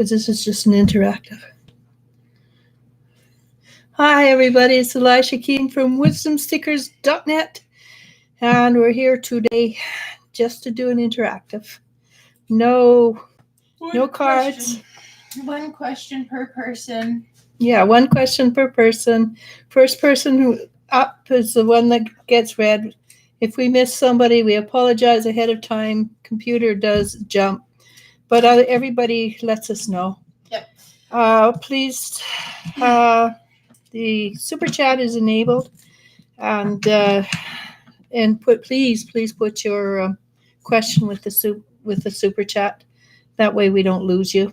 because this is just an interactive. Hi, everybody. It's Eliz-sha from wisdomseekersnet, and we're here today just to do an interactive. No cards. One question per person. Yeah, one question per person. First person up is the one that gets read. If we miss somebody, we apologize ahead of time. Computer does jump, but everybody lets us know. Yep. Please, the super chat is enabled, and please put your question with the super chat. That way we don't lose you.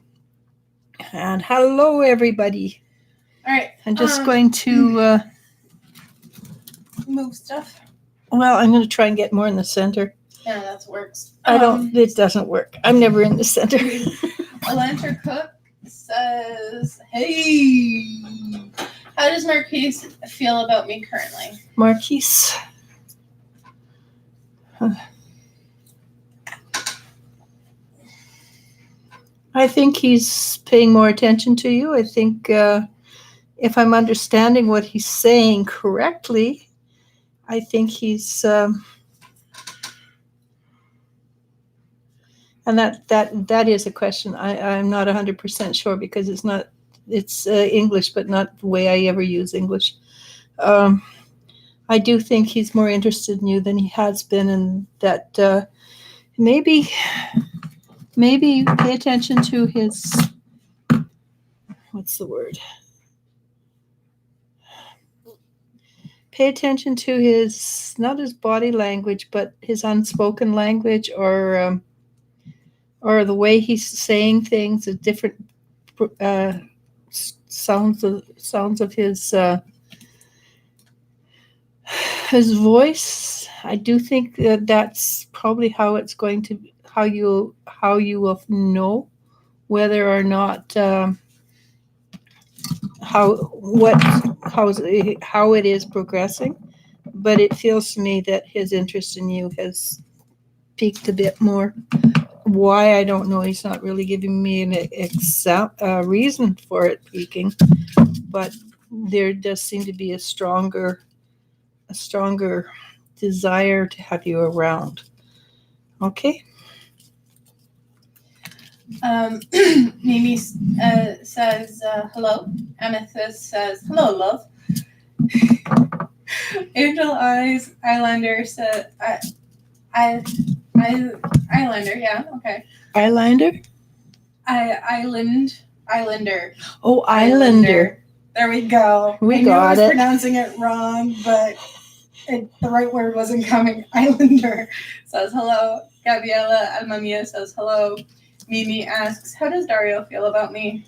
And hello, everybody. All right. I'm just going to move stuff. Well, I'm going to try and get more in the center. Yeah, that works. It doesn't work. I'm never in the center. Alanter Cook says, "Hey, how does Marquise feel about me currently?" Marquise. I think he's paying more attention to you. I think if I'm understanding what he's saying correctly, I think he's and that is a question. I'm not 100% sure because it's English, but not the way I ever use English. I do think he's more interested in you than he has been, and that maybe pay attention to his, what's the word? Pay attention to his, not his body language, but his unspoken language, or the way he's saying things, the different sounds of his voice. I do think that's probably how it's going to, how you will know whether or not how it is progressing. But it feels to me that his interest in you has peaked a bit more. Why, I don't know. He's not really giving me an exact reason for it peaking, but there does seem to be a stronger desire to have you around. Okay. Mimi says hello. Amethyst says hello, love. Angel Eyes Eyelander said Eyelander, yeah, okay. Eyelander? Islander. Oh, Islander. There we go. I knew I was pronouncing it wrong, but the right word wasn't coming. Islander says hello. Gabriela Almamia says hello. Mimi asks, how does Dario feel about me?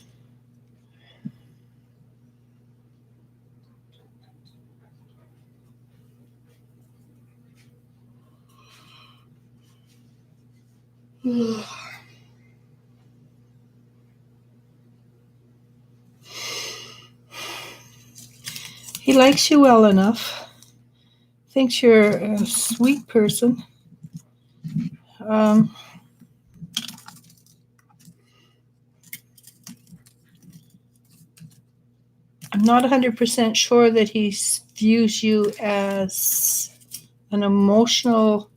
He likes you well enough. Thinks you're a sweet person. I'm not 100% sure that he views you as an emotional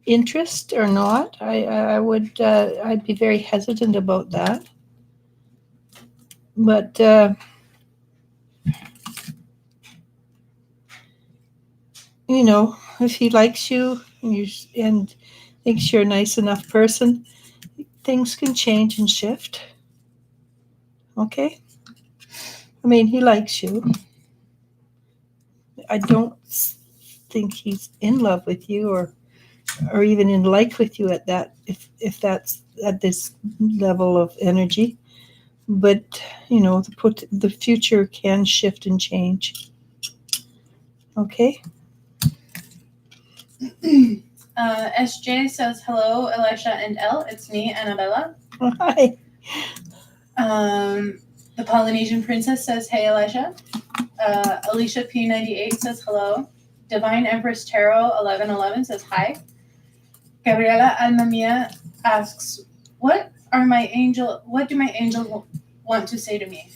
interest or not. I'd be very hesitant about that. But if he likes you and thinks you're a nice enough person, things can change and shift. Okay? I mean, he likes you. I don't think he's in love with you or even in like with you at that, if that's at this level of energy. But the future can shift and change. Okay. SJ says hello, Elisha and Elle. It's me, Annabella. Hi. The Polynesian princess says, hey, Elisha. Alicia P98 says hello. Divine Empress Tarot 1111 says hi. Gabriela Alma Mia asks, what do my angels want to say to me?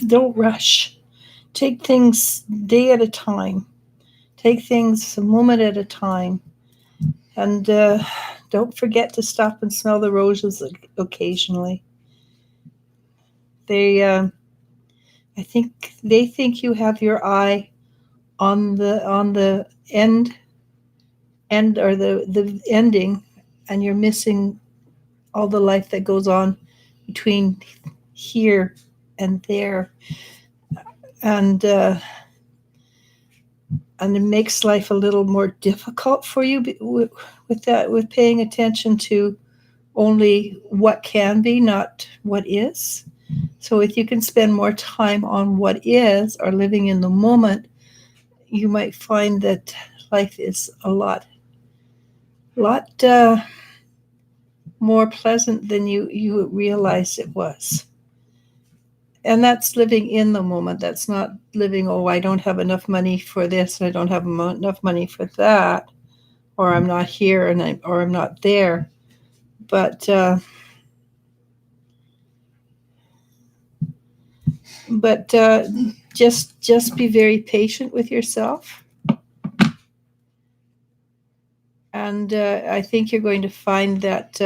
Don't rush. Take things day at a time. Take things a moment at a time. And don't forget to stop and smell the roses occasionally. I think they think you have your eye on the end or the ending, and you're missing all the life that goes on between here and there, and it makes life a little more difficult for you with paying attention to only what can be, not what is. So if you can spend more time on what is or living in the moment, you might find that life is a lot more pleasant than you realized it was. And that's living in the moment. That's not living, oh, I don't have enough money for this, and I don't have enough money for that, or I'm not here or I'm not there. But just be very patient with yourself. And I think you're going to find that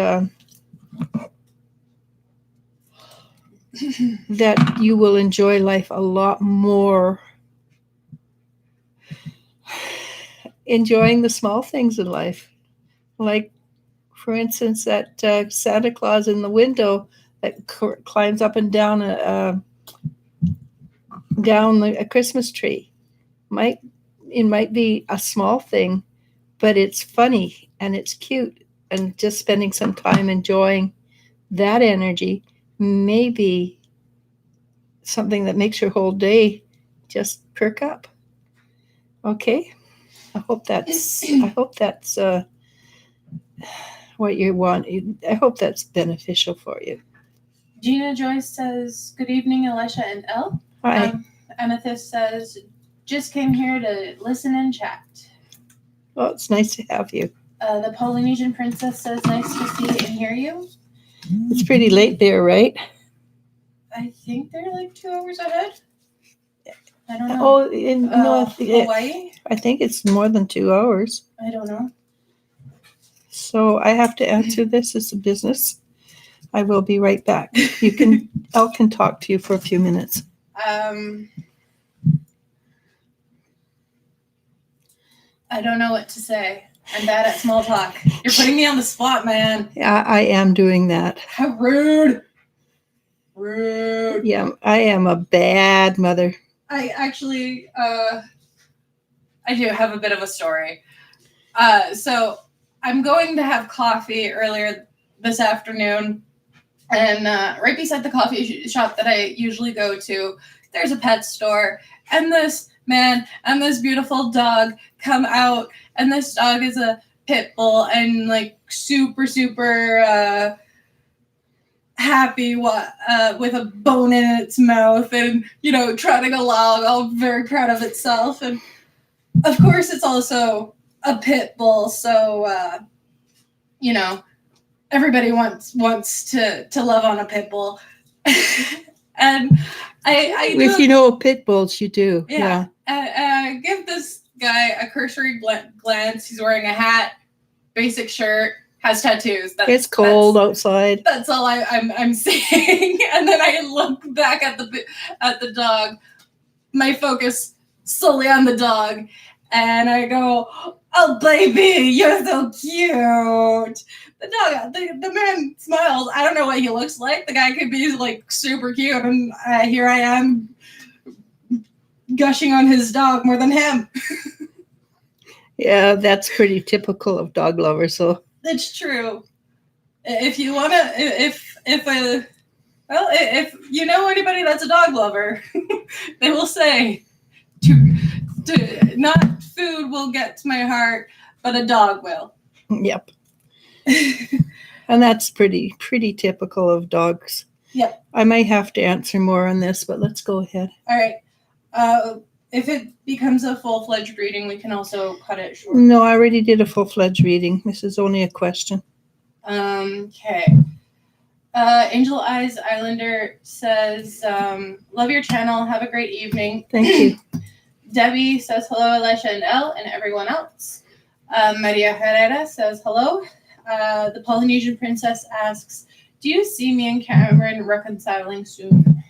that you will enjoy life a lot more, enjoying the small things in life. Like, for instance, that Santa Claus in the window that climbs up and down a Christmas tree. It might be a small thing, but it's funny and it's cute, and just spending some time enjoying that energy may be something that makes your whole day just perk up. Okay, I hope that's what you want. I hope that's beneficial for you. Gina Joyce says, good evening, Eliz-sha and Elle. Hi. Amethyst says, just came here to listen and chat. Well, it's nice to have you. The Polynesian Princess says, nice to see and hear you. It's pretty late there, right? I think they're like 2 hours ahead. I don't know. Oh, Hawaii? I think it's more than 2 hours. I don't know. So I have to answer this as a business. I will be right back. Elle can talk to you for a few minutes. I don't know what to say. I'm bad at small talk. You're putting me on the spot, man. Yeah, I am doing that. How rude. Rude. Yeah, I am a bad mother. I actually, I do have a bit of a story. So I'm going to have coffee earlier this afternoon, and right beside the coffee shop that I usually go to, there's a pet store, and this man and this beautiful dog come out, and this dog is a pit bull and like super happy with a bone in its mouth and, trotting along, all very proud of itself. And of course it's also a pit bull, so everybody wants to love on a pit bull. And I if pit bulls, you do. Yeah. I give this guy a cursory glance. He's wearing a hat, basic shirt, has tattoos. It's cold outside. That's all I'm seeing. And then I look back at the dog, my focus solely on the dog, and I go, "Oh baby, you're so cute." The man smiles. I don't know what he looks like. The guy could be like super cute, and here I am gushing on his dog more than him. Yeah, that's pretty typical of dog lovers. So it's true. If you want to, if you know anybody that's a dog lover, they will say, to not food will get to my heart, but a dog will. Yep. And that's pretty typical of dogs. Yep. I might have to answer more on this, but let's go ahead. All right. If it becomes a full-fledged reading, we can also cut it short. No, I already did a full-fledged reading. This is only a question. Okay. Angel Eyes Islander says, love your channel. Have a great evening. Thank you. Debbie says hello, Elisha and Elle, and everyone else. Maria Herrera says hello. The Polynesian Princess asks, do you see me and Cameron reconciling soon?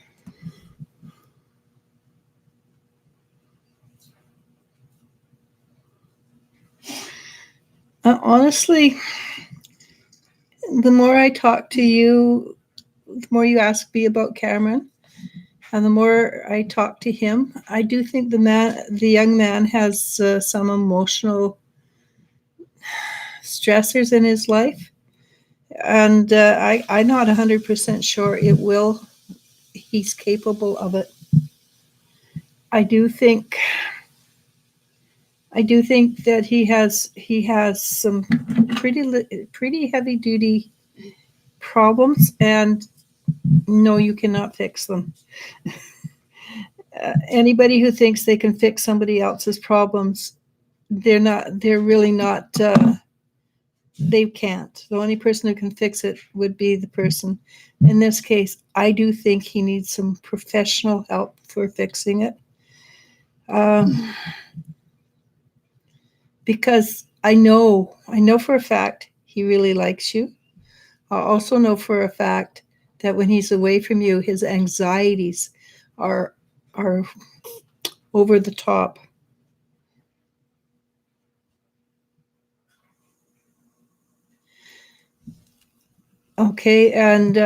Honestly, the more I talk to you, the more you ask me about Cameron, and the more I talk to him, I do think the young man has some emotional stressors in his life, and I'm not 100% sure he's capable of it. I do think that he has some pretty heavy duty problems, and no, you cannot fix them. Anybody who thinks they can fix somebody else's problems, they're really not. They can't. The only person who can fix it would be the person. In this case, I do think he needs some professional help for fixing it. Because I know for a fact he really likes you. I also know for a fact that when he's away from you, his anxieties are over the top. Okay, and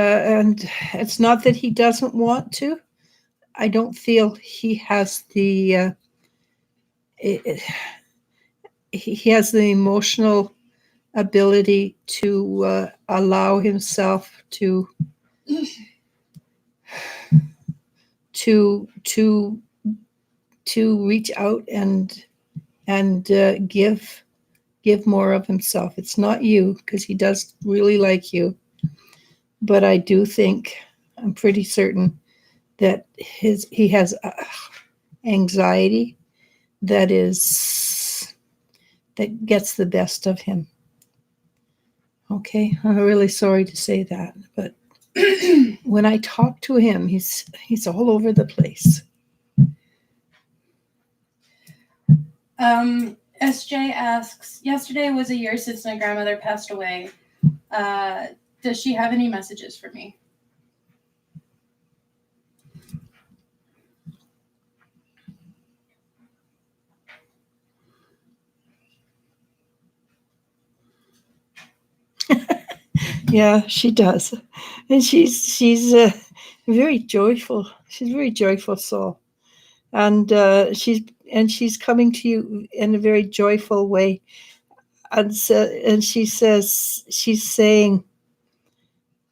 it's not that he doesn't want to. I don't feel he has the he has the emotional ability to allow himself to reach out and give more of himself. It's not you, because he does really like you, but I do think, I'm pretty certain that he has anxiety that gets the best of him. Okay, I'm really sorry to say that, but when I talk to him, he's all over the place. SJ asks, yesterday was a year since my grandmother passed away. Does she have any messages for me? Yeah, she does, and she's very joyful. She's a very joyful soul, and she's coming to you in a very joyful way, and she says, she's saying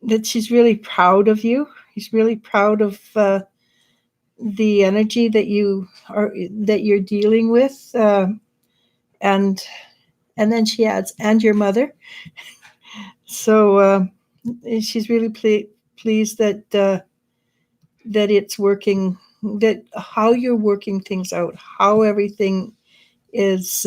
that she's really proud of you. She's really proud of the energy that you're dealing with, and then she adds, and your mother. So she's really pleased that it's working, that how you're working things out, how everything is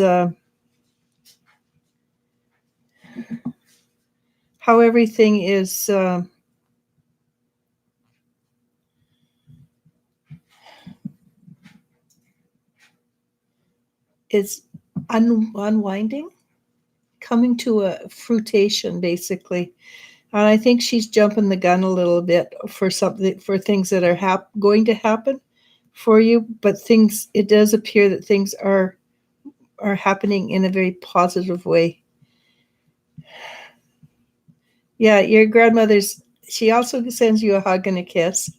is unwinding, coming to a fruition, basically. And I think she's jumping the gun a little bit for things that are going to happen for you, but it does appear that things are happening in a very positive way. Yeah, your grandmother's, she also sends you a hug and a kiss,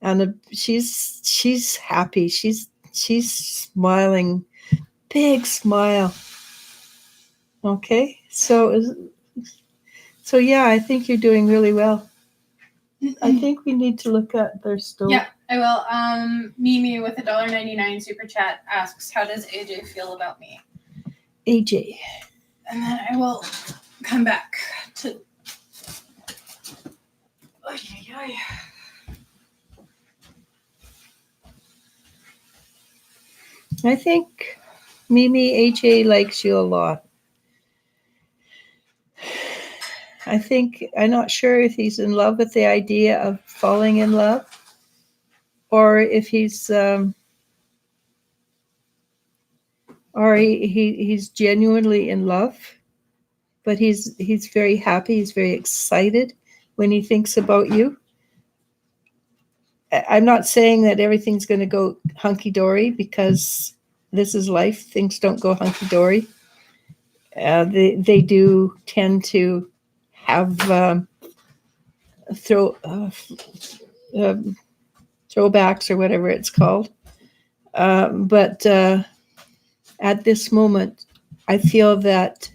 and she's happy. She's smiling, big smile. Okay, so yeah, I think you're doing really well. I think we need to look at their story. Yeah, I will. Mimi with $1.99 super chat asks, how does AJ feel about me? AJ. And then I will come back to. Ay, ay, ay. I think Mimi, AJ likes you a lot. I'm not sure if he's in love with the idea of falling in love, or if he's he's genuinely in love, but he's very happy, he's very excited when he thinks about you. I'm not saying that everything's going to go hunky-dory, because this is life. Things don't go hunky-dory. They do tend to have throwbacks, or whatever it's called. But at this moment, I feel that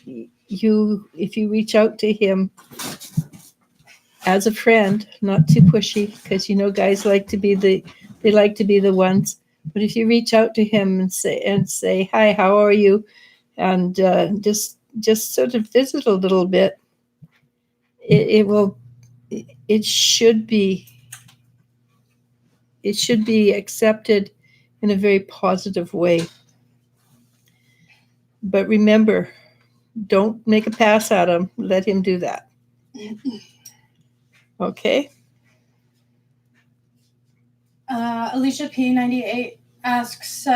if you reach out to him as a friend, not too pushy, because guys like to be the ones. But if you reach out to him and say hi, how are you, and just sort of visit a little bit, it should be accepted in a very positive way. But remember, don't make a pass at him. Let him do that. Okay? Alicia P98 asks,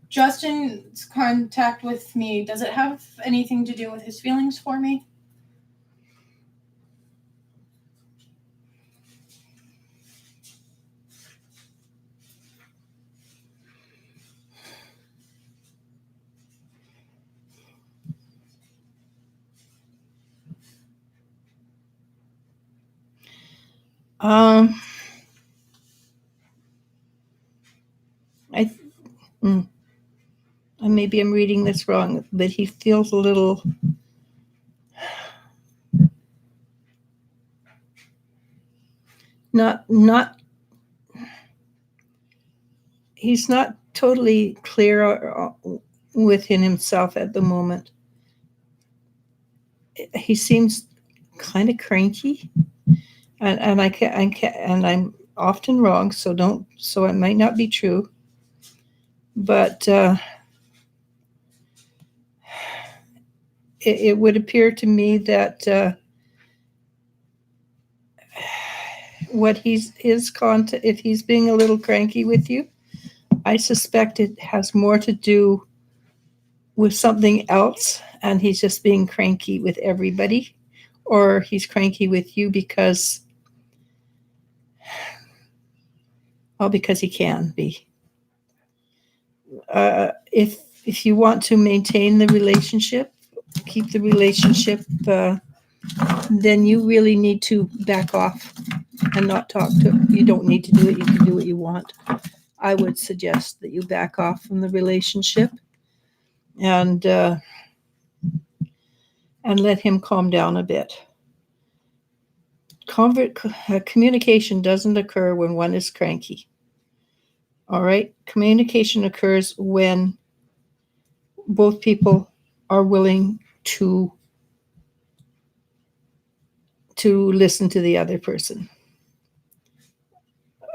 Justin's contact with me, does it have anything to do with his feelings for me? Maybe I'm reading this wrong, but he feels a little not he's not totally clear within himself at the moment. He seems kind of cranky, and I'm often wrong, so it might not be true, but it would appear to me that what if he's being a little cranky with you, I suspect it has more to do with something else, and he's just being cranky with everybody, or he's cranky with you because he can be. If you want to maintain the relationship, keep the relationship, then you really need to back off and not talk to him. You don't need to do it. You can do what you want. I would suggest that you back off from the relationship and let him calm down a bit. Communication doesn't occur when one is cranky. All right? Communication occurs when both people are willing to listen to the other person.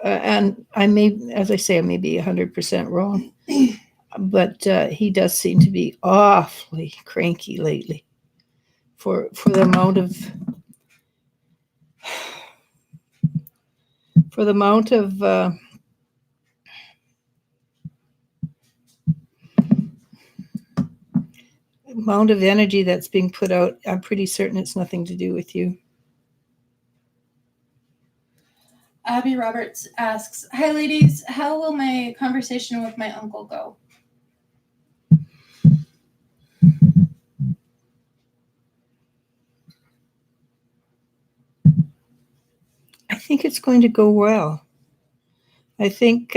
And I may be 100% wrong, but he does seem to be awfully cranky lately for the amount of energy that's being put out. I'm pretty certain it's nothing to do with you. Abby Roberts asks, hi ladies, how will my conversation with my uncle go? I think it's going to go well. I think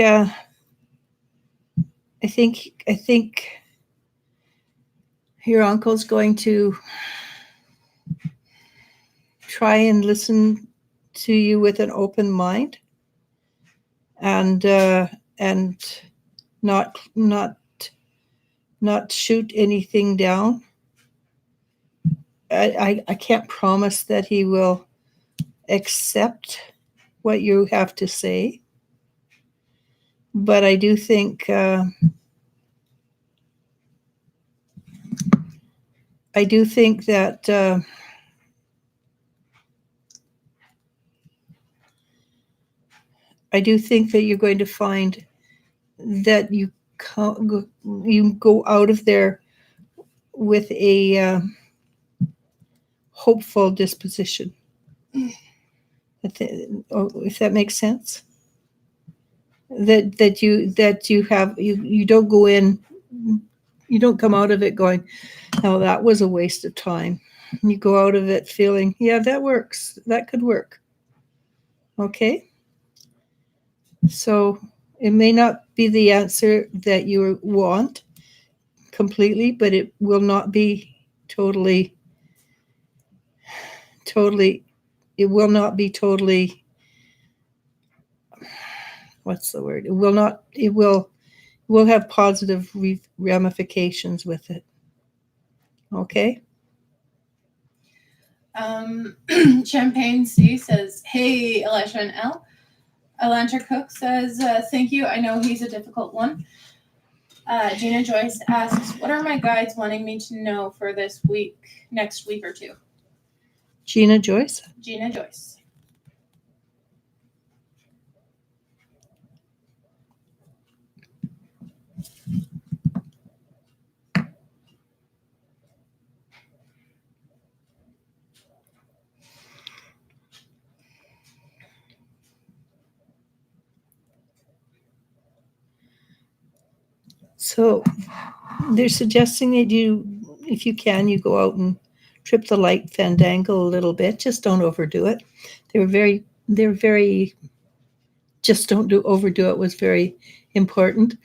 your uncle's going to try and listen to you with an open mind, and not not shoot anything down. I can't promise that he will accept what you have to say, but I do think that you're going to find that you go out of there with a hopeful disposition. If that makes sense, that you don't go in, you don't come out of it going, "Oh, that was a waste of time." You go out of it feeling, "Yeah, that works. That could work." Okay, so it may not be the answer that you want completely, but it will not be totally. It will not be totally. What's the word? It will not. It will have positive ramifications with it. Okay. Champagne C says, "Hey, Eliz-sha and Elle." Elantra Cook says, "Thank you. I know he's a difficult one." Gina Joyce asks, "What are my guides wanting me to know for this week, next week or two?" Gina Joyce. Gina Joyce. So they're suggesting that you, if you can, you go out and trip the light fandangle a little bit. Just don't overdo it. They're very, just don't overdo it was very important.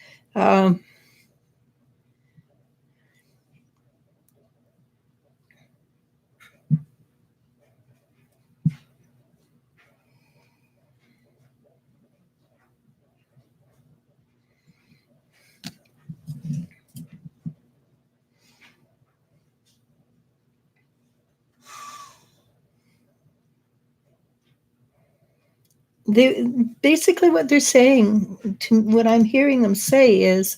They basically what they're saying, to what I'm hearing them say, is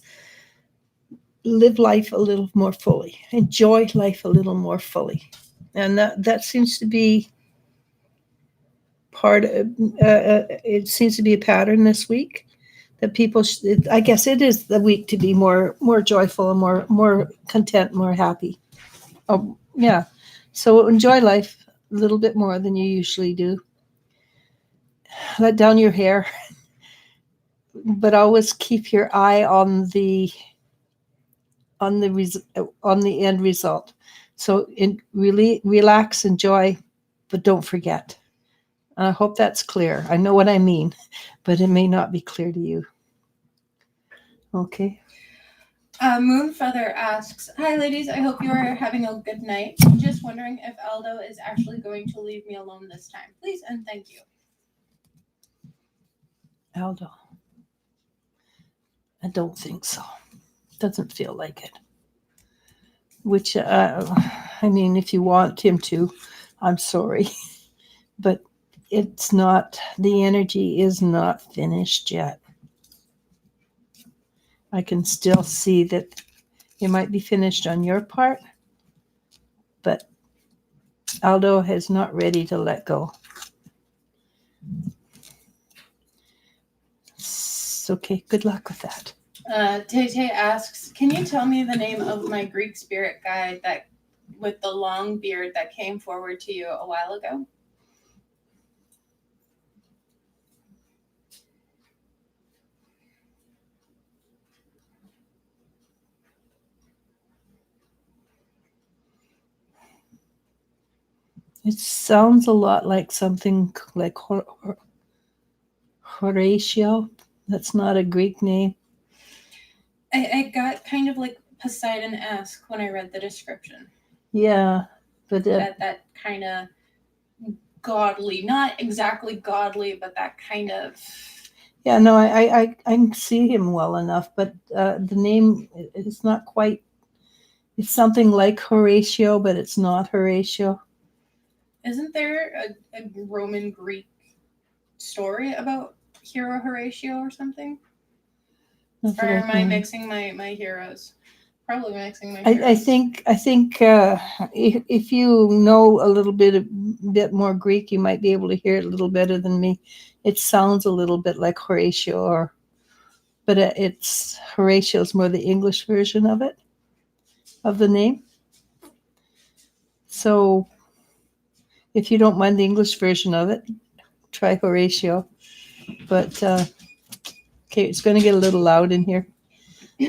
live life a little more fully, enjoy life a little more fully, and that seems to be part of, it seems to be a pattern this week, that people I guess it is the week to be more joyful and more content, more happy. Oh yeah, so enjoy life a little bit more than you usually do. Let down your hair, but always keep your eye on the end result. So really relax, enjoy, but don't forget. I hope that's clear. I know what I mean, but it may not be clear to you. Okay. Moonfeather asks, "Hi ladies, I hope you are having a good night. Just wondering if Aldo is actually going to leave me alone this time. Please and thank you." Aldo. I don't think so. Doesn't feel like it. Which, I mean, if you want him to, I'm sorry. But it's not, the energy is not finished yet. I can still see that it might be finished on your part, but Aldo is not ready to let go. It's okay, good luck with that. Tay asks, "Can you tell me the name of my Greek spirit guide that with the long beard that came forward to you a while ago?" It sounds a lot like something like Horatio. That's not a Greek name. I got kind of like Poseidon-esque when I read the description. Yeah, but that kind of godly, not exactly godly, but that kind of. Yeah, no, I see him well enough, but the name is not quite It's something like Horatio, but it's not Horatio. Isn't there a Roman Greek story about hero Horatio or something? Not Or that am I can- mixing my heroes? Probably mixing my heroes. I think if you know a little bit more Greek, you might be able to hear it a little better than me. It sounds a little bit like Horatio, but it's Horatio's more the English version of it, of the name. So if you don't mind the English version of it, try Horatio. But okay, it's going to get a little loud in here.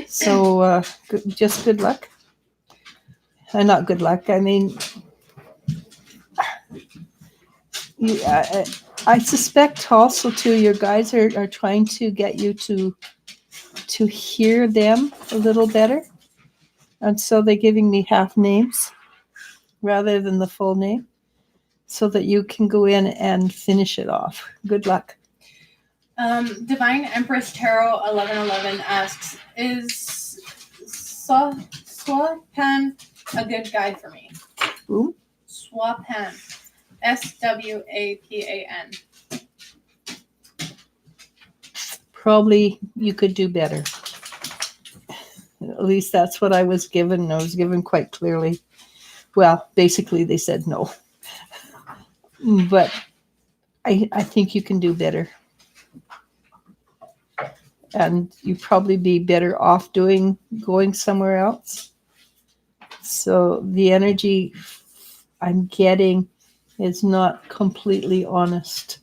So just good luck. Not good luck. I mean, I suspect also too your guides are trying to get you to hear them a little better, and so they're giving me half names rather than the full name, so that you can go in and finish it off. Good luck. Divine Empress Tarot 1111 asks, is Swapan a good guide for me? Who? Swapan. Swapan. Probably you could do better. At least that's what I was given. And I was given quite clearly. Well, basically they said no. But I think you can do better. And you'd probably be better off going somewhere else. So the energy I'm getting is not completely honest.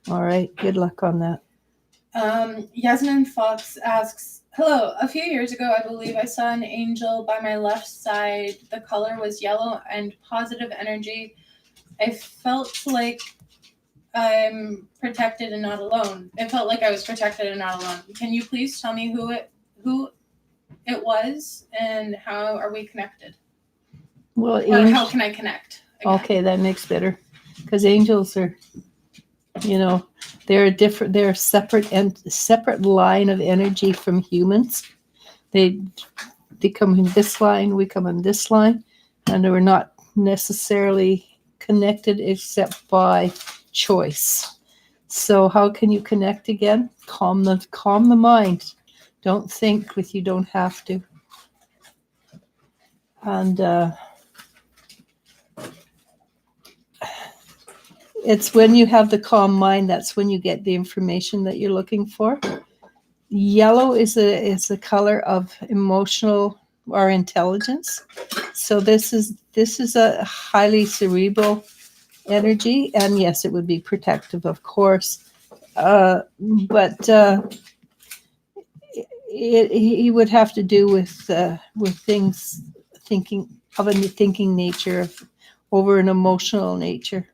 All right, good luck on that. Yasmin Fox asks, hello, a few years ago I believe I saw an angel by my left side. The color was yellow and positive energy. I felt like I'm protected and not alone. It felt like I was protected and not alone. Can you please tell me who it was and how are we connected? Well, Or how can I connect? Again? Okay, that makes better. Because angels are, they're a separate line of energy from humans. They come in this line, we come in this line, and we're not necessarily connected except by choice. So how can you connect again? Calm the mind. Don't think with you don't have to. And it's when you have the calm mind, that's when you get the information that you're looking for. Yellow is a color of emotional or intelligence. So this is a highly cerebral energy, and yes, it would be protective, of course. But he would have to do with things thinking nature over an emotional nature.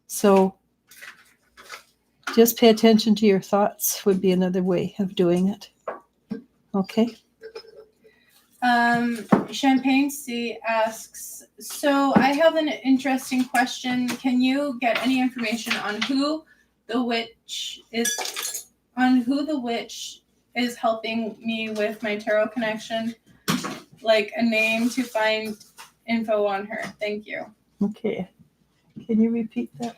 So just pay attention to your thoughts would be another way of doing it. Okay. Champagne C asks, so I have an interesting question. Can you get any information on who the witch is helping me with my tarot connection? Like a name to find info on her. Thank you. Okay. Can you repeat that?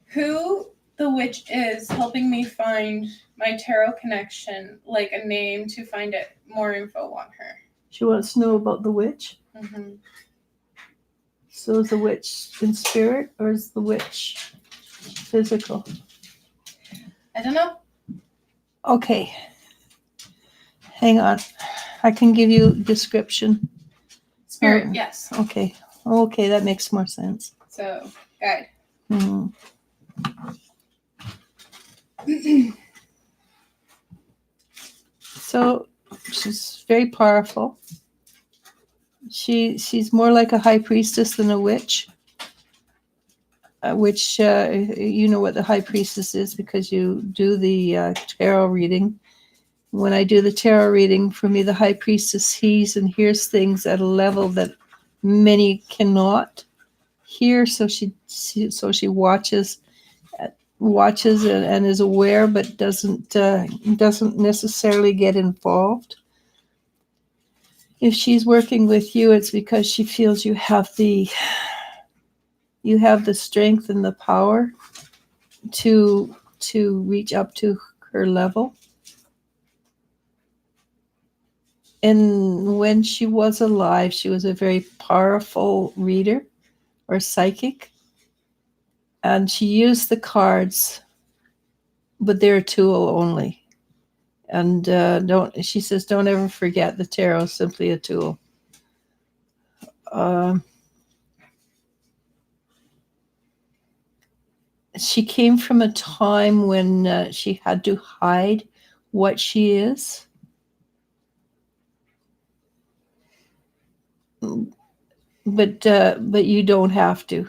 Who the witch is helping me find my tarot connection, like a name to find it, more info on her. She wants to know about the witch. Mm-hmm. So is the witch in spirit or is the witch physical? I don't know. Okay. Hang on. I can give you a description. Spirit, yes. Okay. Okay, that makes more sense. So, guide. Mm-hmm. So she's very powerful. She's more like a high priestess than a witch. Which you know what the high priestess is because you do the tarot reading. When I do the tarot reading, for me, the high priestess sees and hears things at a level that many cannot hear. So she watches and is aware, but doesn't necessarily get involved. If she's working with you, it's because she feels you have the strength and the power to reach up to her level. And when she was alive, she was a very powerful reader or psychic, and she used the cards, but they're a tool only. And she says, don't ever forget the tarot is simply a tool. She came from a time when she had to hide what she is. But you don't have to.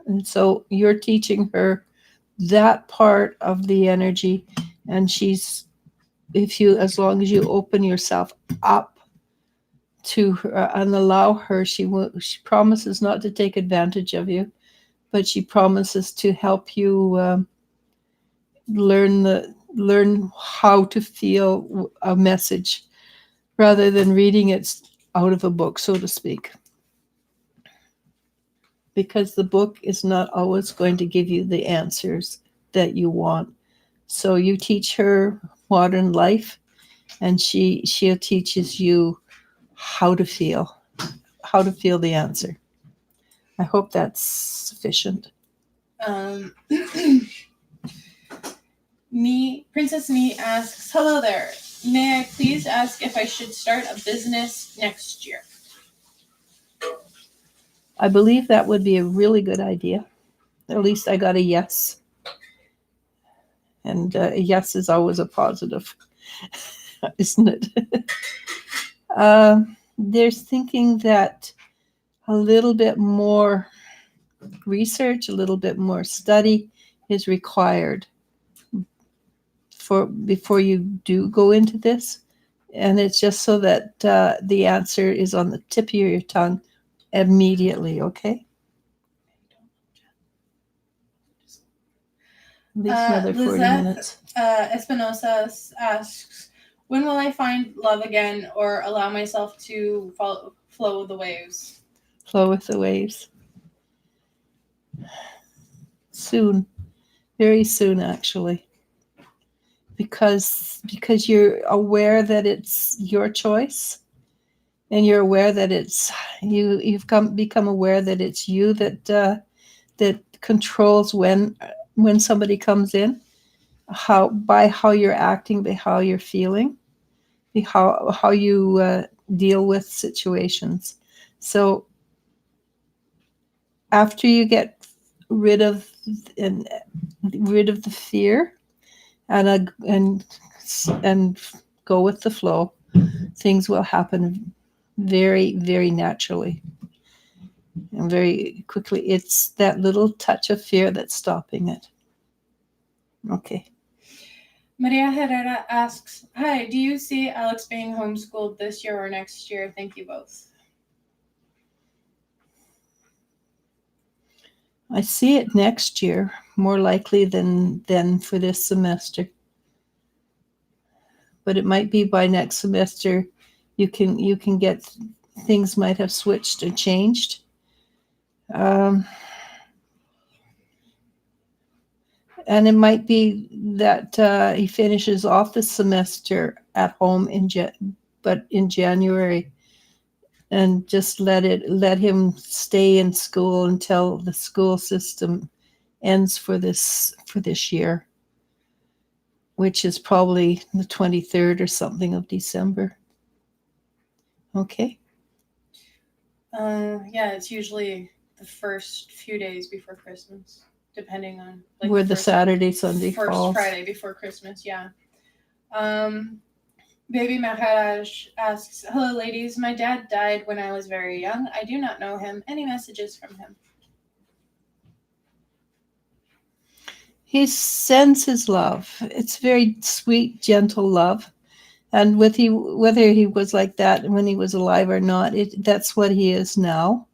And so you're teaching her that part of the energy, and as long as you open yourself up to her and allow her, she promises not to take advantage of you, but she promises to help you learn how to feel a message rather than reading it out of a book, so to speak. Because the book is not always going to give you the answers that you want. So you teach her modern life, and she teaches you how to feel the answer. I hope that's sufficient. Princess Me asks, hello there. May I please ask if I should start a business next year? I believe that would be a really good idea. At least I got a yes. And a yes is always a positive, isn't it? There's thinking that a little bit more research, a little bit more study is required before you do go into this. And it's just so that the answer is on the tip of your tongue immediately, okay? At least another 40 minutes. Espinosa asks, when will I find love again or allow myself to flow with the waves? Flow with the waves. Soon. Very soon, actually. Because you're aware that it's your choice, and you're aware that you've become aware that it's you that controls when somebody comes in, by how you're acting, by how you're feeling, by how you deal with situations. So after you get rid of the fear and go with the flow, things will happen very, very naturally and very quickly. It's that little touch of fear that's stopping it. Okay. Maria Herrera asks, hi, do you see Alex being homeschooled this year or next year? Thank you both. I see it next year, more likely than for this semester. But it might be by next semester you can get, things might have switched or changed. And it might be that he finishes off the semester at home in January, and just let him stay in school until the school system ends for this year, which is probably the 23rd or something of December. Okay. Yeah, it's usually the first few days before Christmas, depending on where the Saturday, Sunday falls. First Friday before Christmas, yeah. Baby Maharaj asks, hello ladies, my dad died when I was very young. I do not know him. Any messages from him? He sends his love. It's very sweet, gentle love. And whether he was like that when he was alive or not, that's what he is now.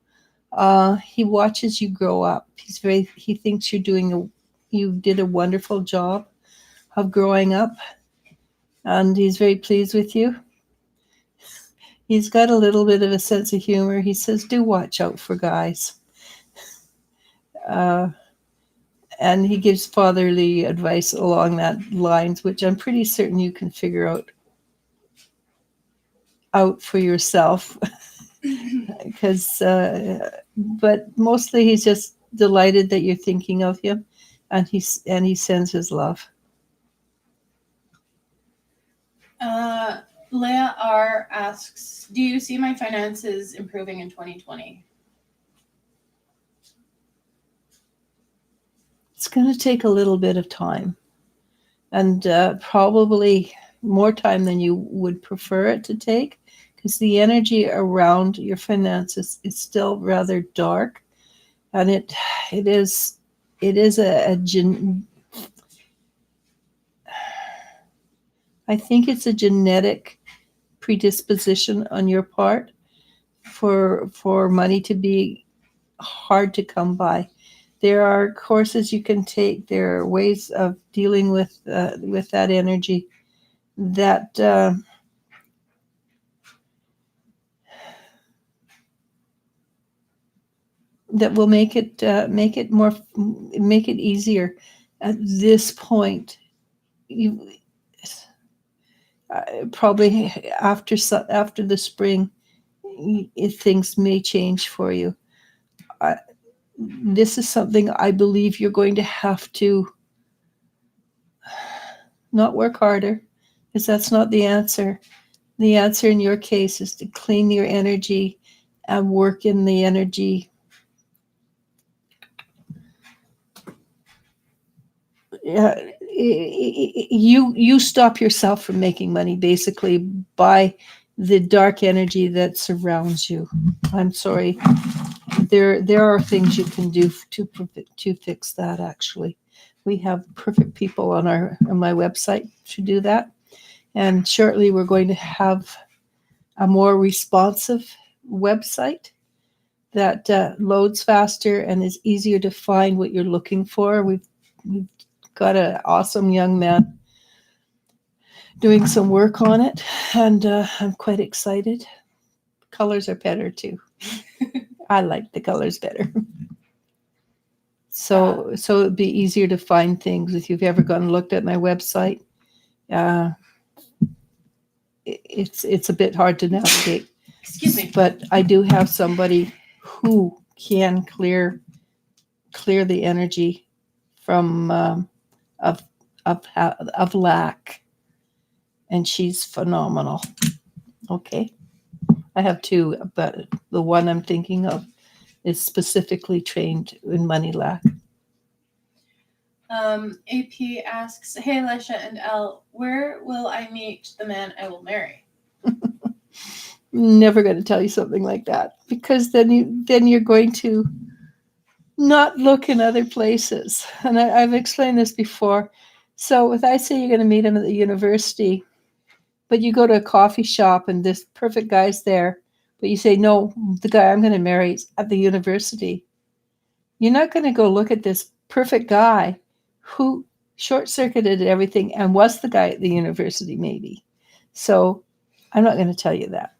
He watches you grow up. He thinks you did a wonderful job of growing up, and he's very pleased with you. He's got a little bit of a sense of humor. He says, do watch out for guys. And he gives fatherly advice along that lines, which I'm pretty certain you can figure out for yourself. Because, but mostly he's just delighted that you're thinking of him, and he sends his love. Leah R asks, do you see my finances improving in 2020? It's going to take a little bit of time, and probably more time than you would prefer it to take, because the energy around your finances is still rather dark, and it is I think it's a genetic predisposition on your part for money to be hard to come by. There are courses you can take. There are ways of dealing with that energy that that will make it easier. At this point, you probably after the spring, things may change for you. This is something I believe you're going to have to not work harder, because that's not the answer. The answer in your case is to clean your energy and work in the energy. You stop yourself from making money basically by the dark energy that surrounds you. I'm sorry. There are things you can do to fix that. Actually, we have perfect people on my website to do that, and shortly we're going to have a more responsive website that loads faster and is easier to find what you're looking for. We've got an awesome young man doing some work on it, and I'm quite excited. Colors are better too. I like the colors better. So it'd be easier to find things. If you've ever gone and looked at my website, it's a bit hard to navigate. Excuse me. But I do have somebody who can clear the energy from of lack, and she's phenomenal. Okay, I have two, but the one I'm thinking of is specifically trained in money lack. AP asks, hey Eliz-sha and Elle, where will I meet the man I will marry? Never going to tell you something like that, because then you're going to not look in other places. And I've explained this before. So if I say you're going to meet him at the university, but you go to a coffee shop and this perfect guy's there, but you say, no, the guy I'm going to marry is at the university, you're not going to go look at this perfect guy who short-circuited everything and was the guy at the university maybe. So I'm not going to tell you that.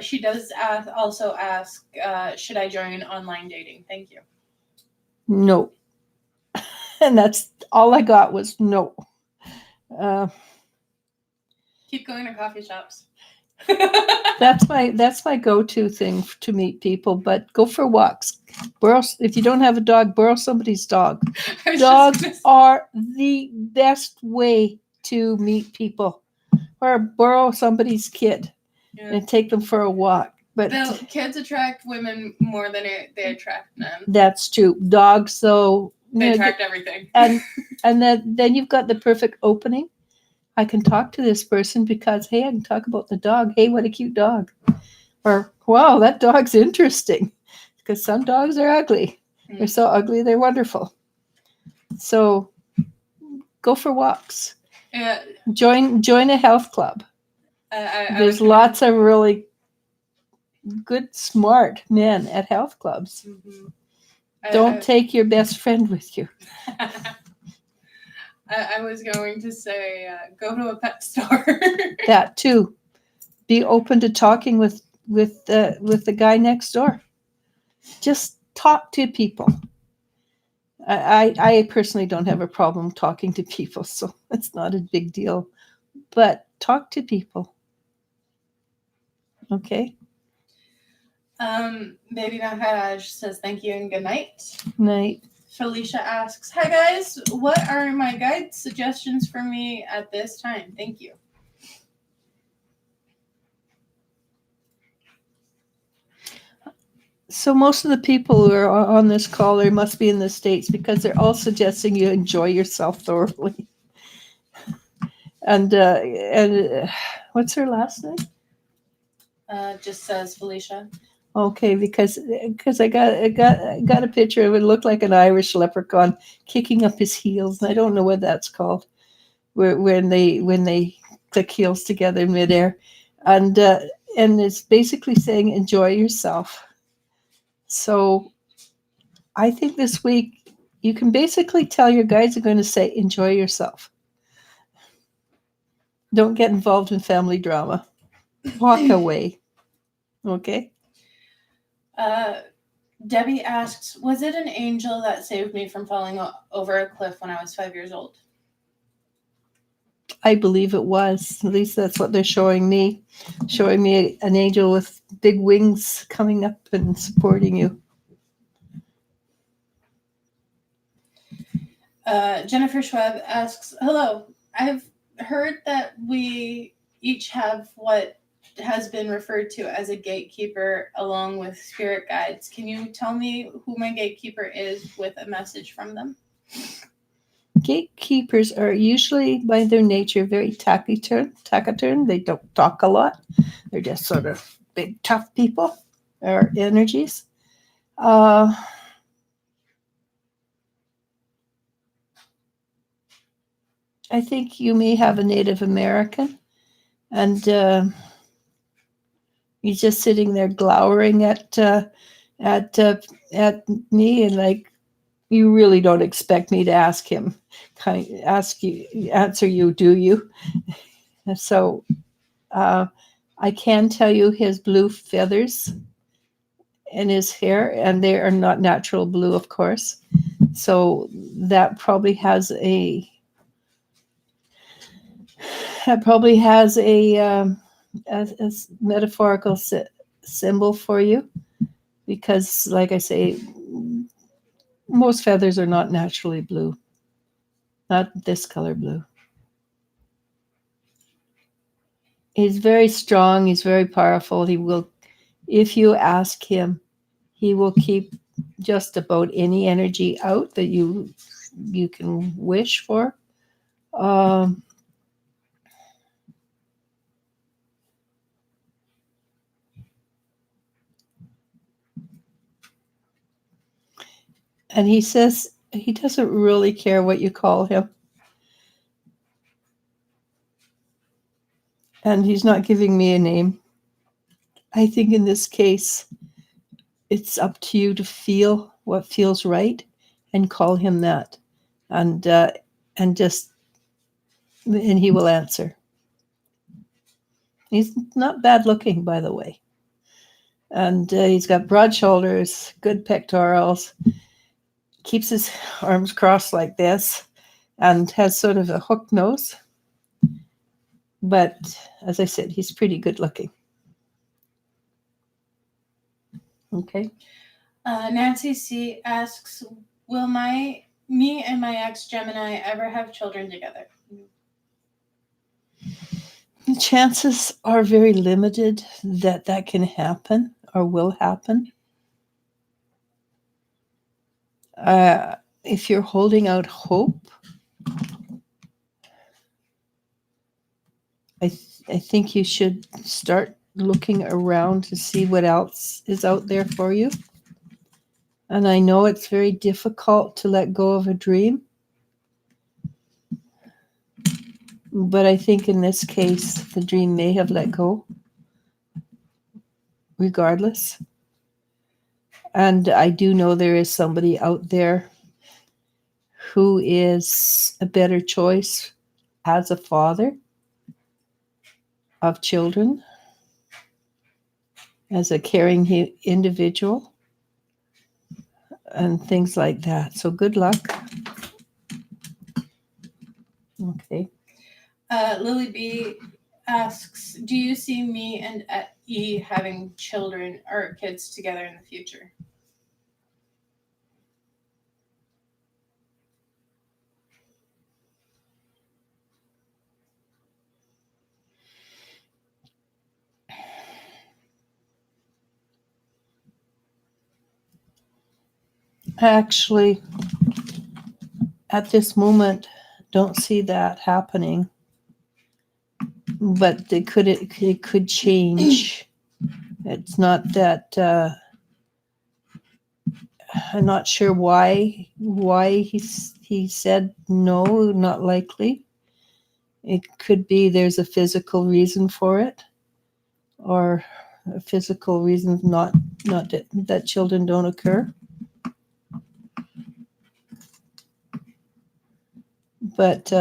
She does also ask, should I join online dating? Thank you. No. And that's all I got was no. Keep going to coffee shops. That's my go-to thing to meet people. But go for walks. If you don't have a dog, borrow somebody's dog. Dogs are the best way to meet people. Or borrow somebody's kid and take them for a walk. But the kids attract women more than they attract men. That's true. Dogs, though, they attract everything. And then you've got the perfect opening. I can talk to this person because, hey, I can talk about the dog. Hey, what a cute dog. Or, wow, that dog's interesting. Because some dogs are ugly. They're so ugly, they're wonderful. So go for walks. Join a health club. There's lots of really good, smart men at health clubs. Mm-hmm. Don't take your best friend with you. I was going to say, go to a pet store. That too. be open to talking with the guy next door. Just talk to people. I personally don't have a problem talking to people, so it's not a big deal. But talk to people. Okay? Baby Maharaj says thank you and good night. Night. Felicia asks, hi guys, what are my guide suggestions for me at this time? Thank you. So most of the people who are on this call, they must be in the States because they're all suggesting you enjoy yourself thoroughly. And what's her last name? Just says Felicia. Okay, because I got a picture of it. Looked like an Irish leprechaun kicking up his heels. I don't know what that's called. When they click heels together in midair, and it's basically saying enjoy yourself. So I think this week you can basically tell your guides are going to say enjoy yourself. Don't get involved in family drama. Walk away. Okay. Debbie asks, was it an angel that saved me from falling over a cliff when I was 5 years old? I believe it was. At least that's what they're showing me. Showing me an angel with big wings coming up and supporting you. Jennifer Schwab asks, hello, I've heard that we each have what has been referred to as a gatekeeper along with spirit guides. Can you tell me who my gatekeeper is with a message from them? Gatekeepers are usually, by their nature, very taciturn. They don't talk a lot. They're just sort of big, tough people or energies. I think you may have a Native American, and he's just sitting there glowering at me, and like, you really don't expect me to answer you, do you? And so I can tell you his blue feathers in his hair, and they are not natural blue, of course. So that probably has a metaphorical symbol for you, because, like I say, most feathers are not naturally blue, not this color blue. He's very strong. He's very powerful. He will, if you ask him, he will keep just about any energy out that you can wish for. And he says he doesn't really care what you call him. And he's not giving me a name. I think in this case, it's up to you to feel what feels right and call him that. And he will answer. He's not bad looking, by the way. And he's got broad shoulders, good pectorals, keeps his arms crossed like this, and has sort of a hooked nose. But as I said, he's pretty good looking. Okay. Nancy C. asks, will me and my ex Gemini ever have children together? The chances are very limited that can happen or will happen. If you're holding out hope, I think you should start looking around to see what else is out there for you. And I know it's very difficult to let go of a dream. But I think in this case, the dream may have let go regardless. And I do know there is somebody out there who is a better choice as a father of children. as a caring individual and things like that. So good luck. Okay. Lily B asks, do you see me and E having children or kids together in the future? Actually, at this moment, don't see that happening. But it could change. It's not that I'm not sure why he said no, not likely. It could be there's a physical reason for it, or a physical reason not that children don't occur. But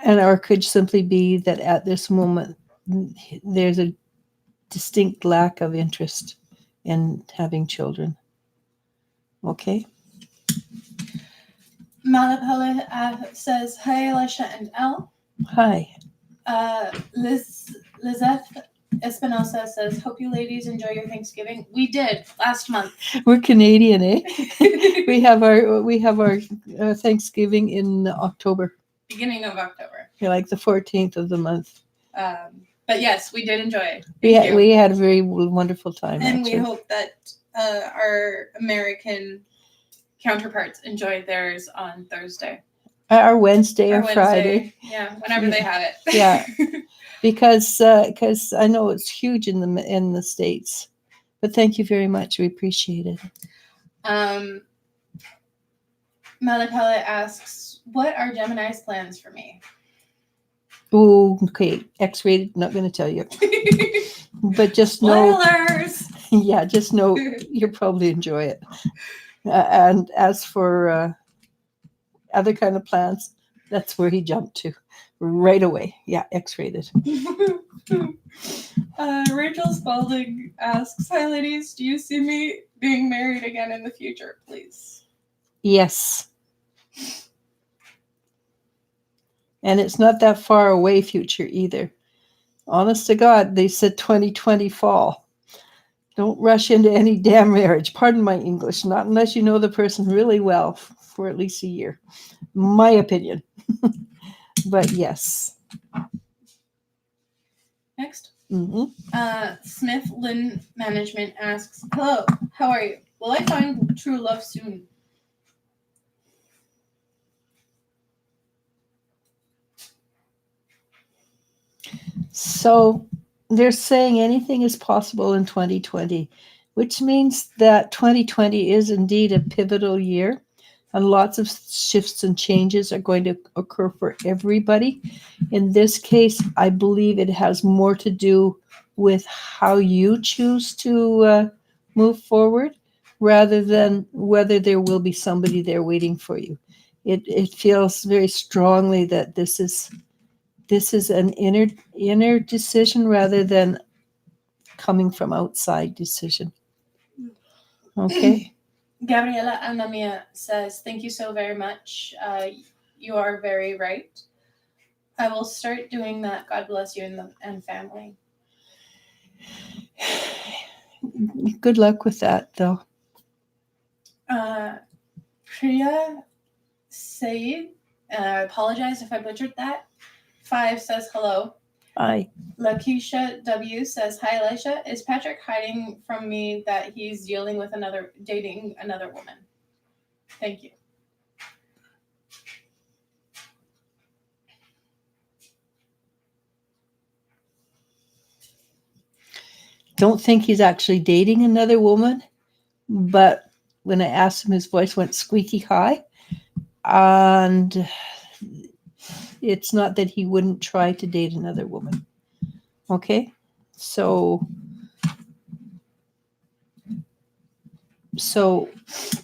or it could simply be that at this moment there's a distinct lack of interest in having children. Okay. Malapala says, hi, Eliz-sha and Elle. Hi. Lizeth Espinosa says, hope you ladies enjoy your Thanksgiving. We did last month. We're Canadian, eh? we have our Thanksgiving in October. Beginning of October. Yeah, like the 14th of the month. But yes, we did enjoy it. We had a very wonderful time. And actually. We hope that our American counterparts enjoyed theirs on Thursday. Or Wednesday or Friday. Yeah, whenever they have it. Yeah, because I know it's huge in the States. But thank you very much. We appreciate it. Malapala asks, what are Gemini's plans for me? Oh, okay. X-rated, not going to tell you. But just know. Spoilers! Yeah, just know you'll probably enjoy it. And as for other kind of plans, that's where he jumped to right away. Yeah, X-rated. Rachel Spalding asks, hi ladies, do you see me being married again in the future, please? Yes. And it's not that far away future either. Honest to God, they said 2020 fall. Don't rush into any damn marriage. Pardon my English. Not unless you know the person really well for at least a year. My opinion. But yes. Next. Mm-hmm. Smith Lynn Management asks, hello, how are you? Will I find true love soon? So they're saying anything is possible in 2020, which means that 2020 is indeed a pivotal year, and lots of shifts and changes are going to occur for everybody. In this case, I believe it has more to do with how you choose to move forward rather than whether there will be somebody there waiting for you. It feels very strongly that this is an inner decision rather than coming from outside decision. Okay. Gabriela Anamia says, thank you so very much. You are very right. I will start doing that. God bless you and family. Good luck with that, though. Priya Said, I apologize if I butchered that. 5 says hello. Hi. Lakeisha W says, hi, Eliz-sha. Is Patrick hiding from me that he's dating another woman? Thank you. Don't think he's actually dating another woman, but when I asked him, his voice went squeaky high. And it's not that he wouldn't try to date another woman. Okay? So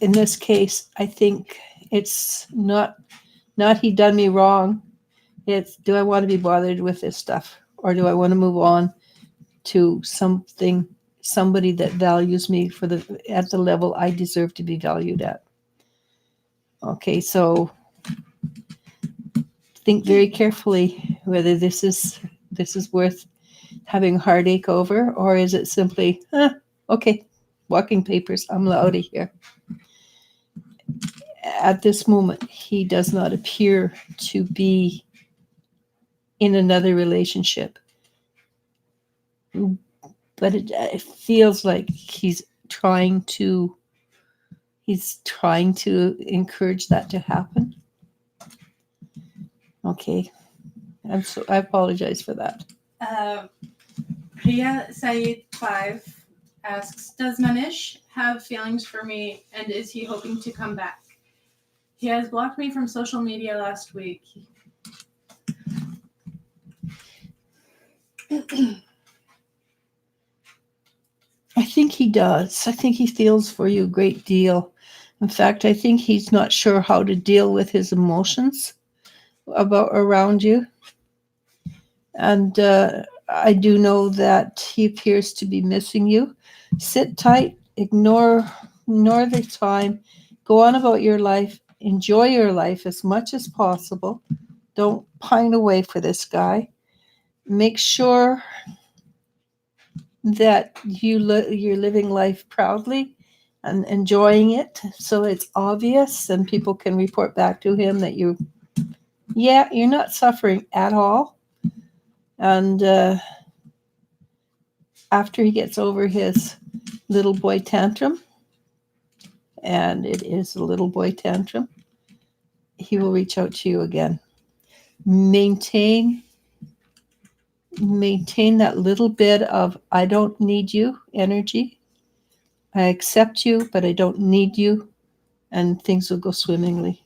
in this case, I think it's not he done me wrong. It's, do I want to be bothered with this stuff? Or do I want to move on to somebody that values me at the level I deserve to be valued at. Okay, so think very carefully whether this is worth having heartache over, or is it simply, okay, walking papers, I'm out of here. At this moment, he does not appear to be in another relationship, but it feels like he's trying to encourage that to happen. Okay, I apologize for that. Priya Saeed 5 asks, does Manish have feelings for me, and is he hoping to come back? He has blocked me from social media last week. I think he does. I think he feels for you a great deal. In fact, I think he's not sure how to deal with his emotions around you. And I do know that he appears to be missing you. Sit tight, ignore the time, go on about your life, enjoy your life as much as possible. Don't pine away for this guy. Make sure that you're living life proudly and enjoying it, so it's obvious and people can report back to him that you're not suffering at all. And after he gets over his little boy tantrum, and it is a little boy tantrum, he will reach out to you again. Maintain that little bit of I don't need you energy. I accept you, but I don't need you, and things will go swimmingly.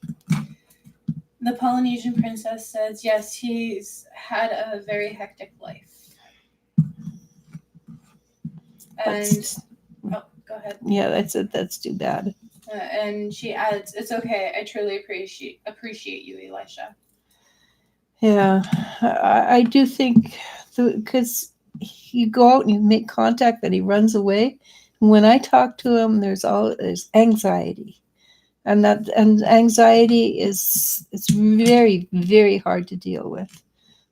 The Polynesian princess says, yes, he's had a very hectic life. And go ahead. Yeah, that's too bad. And she adds, it's okay. I truly appreciate you, Eliz-sha. Yeah, I do think because you go out and you make contact that he runs away. When I talk to him, there's anxiety, and anxiety it's very, very hard to deal with.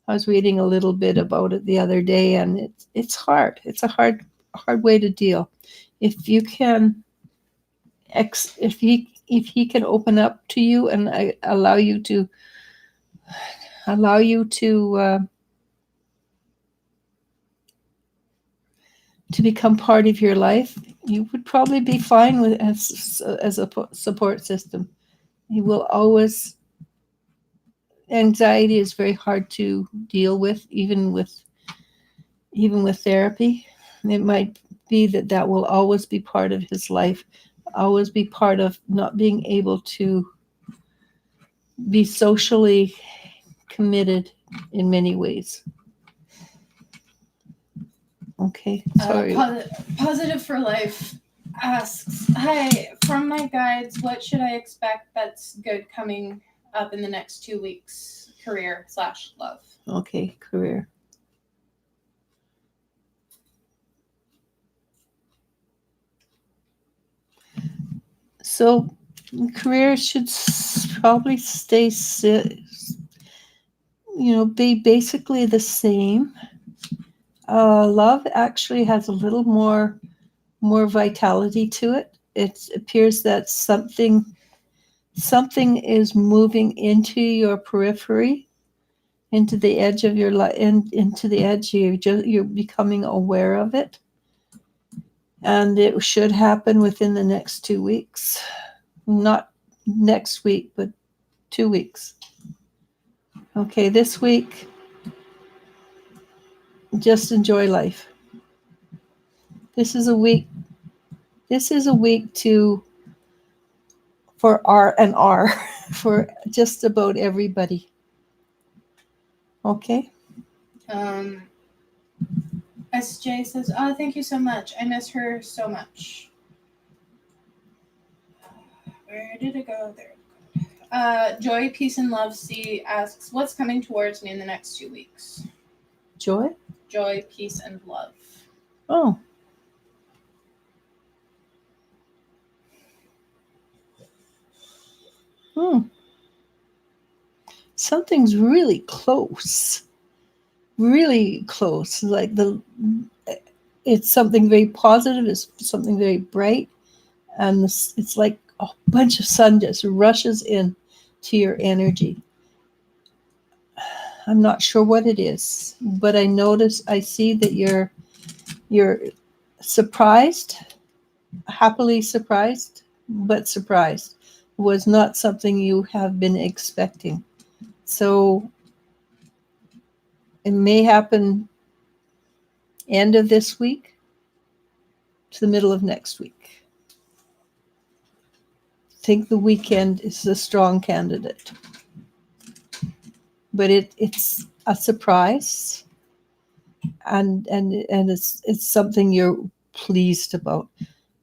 I was reading a little bit about it the other day, and it's hard. It's a hard way to deal. If you can, if he can open up to you and allow you to become part of your life, you would probably be fine with as a support system. He will always. Anxiety is very hard to deal with, even with therapy. It might be that will always be part of his life, always be part of not being able to be socially committed in many ways. Okay, sorry. Positive for Life asks, hi, from my guides, what should I expect that's good coming up in the next 2 weeks? Career/love. Okay, career. So career should probably stay, be basically the same. Love actually has a little more vitality to it. It appears that something is moving into your periphery, into the edge of your life, into the edge. You're becoming aware of it, and it should happen within the next 2 weeks. Not next week, but 2 weeks. Okay, this week, just enjoy life. This is a week for R for just about everybody. Okay. SJ says, oh, thank you so much. I miss her so much. Where did it go? There. Joy, Peace, and Love C asks, what's coming towards me in the next 2 weeks? Joy, Peace, and Love. Oh. Hmm. Something's really close. Really close. Like it's something very positive. It's something very bright, and it's like a bunch of sun just rushes in to your energy. I'm not sure what it is, but I see that you're surprised, happily surprised, but surprised was not something you have been expecting. So it may happen end of this week to the middle of next week. I think the weekend is a strong candidate, but it's a surprise, and it's something you're pleased about,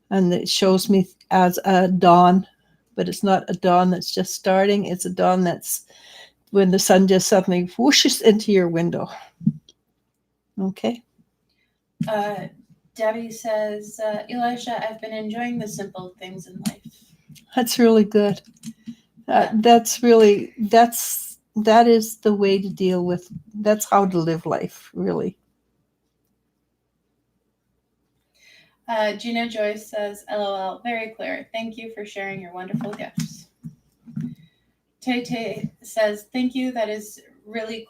and it shows me as a dawn, but it's not a dawn that's just starting. It's a dawn that's when the sun just suddenly whooshes into your window. Okay. Debbie says, Elisha, I've been enjoying the simple things in life. That's really good. That is the way to deal with. That's how to live life, really. Gina Joyce says, LOL, very clear. Thank you for sharing your wonderful gifts. Tay says, thank you. That is a really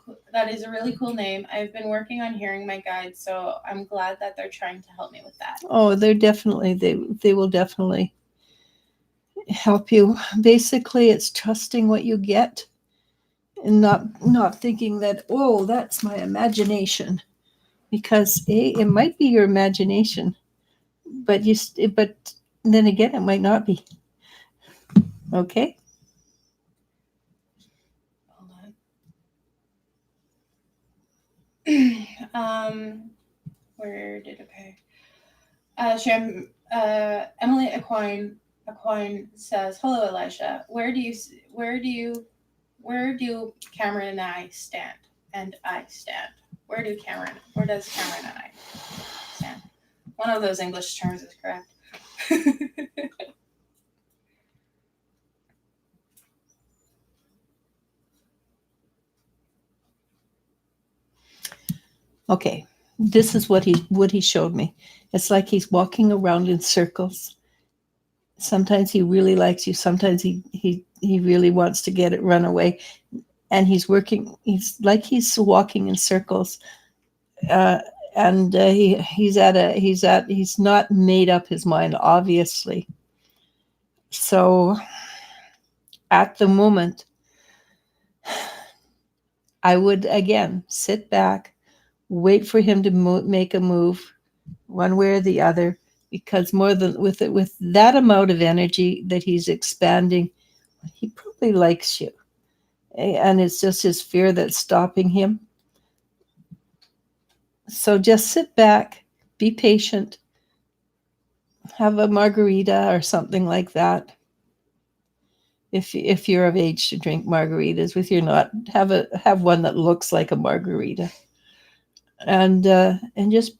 cool name. I've been working on hearing my guides, so I'm glad that they're trying to help me with that. Oh, they will definitely help you. Basically, it's trusting what you get and not thinking that, oh, that's my imagination, because it might be your imagination, but then again, it might not be. Okay. Hold on. Where did it pay? Emily Aquine says, "Hello, Elisha. Where do Cameron and I stand? And I stand. Where does Cameron and I stand? One of those English terms is correct." Okay. This is what he showed me. It's like he's walking around in circles. Sometimes he really likes you. Sometimes he really wants to get it run away, and he's walking in circles. And he's not made up his mind, obviously. So at the moment, I would again sit back, wait for him to make a move one way or the other, because more than with that amount of energy that he's expanding, he probably likes you, and it's just his fear that's stopping him. So just sit back, be patient, have a margarita or something like that. If you're of age to drink margaritas, if you're not, have one that looks like a margarita, and just